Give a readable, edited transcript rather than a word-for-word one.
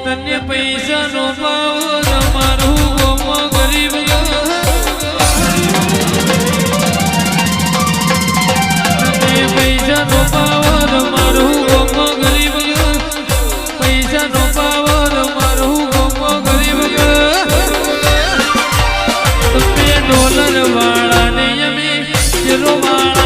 તને પૈસા નો પાવર મારું ગોમાં ગરીબ તને પૈસા નો પાવર મારું ગોમાં ગરીબ પૈસા નો પાવર મારું ગોમાં ગરીબ તમે ડોલર વાળા ને અમે જીરો વાળા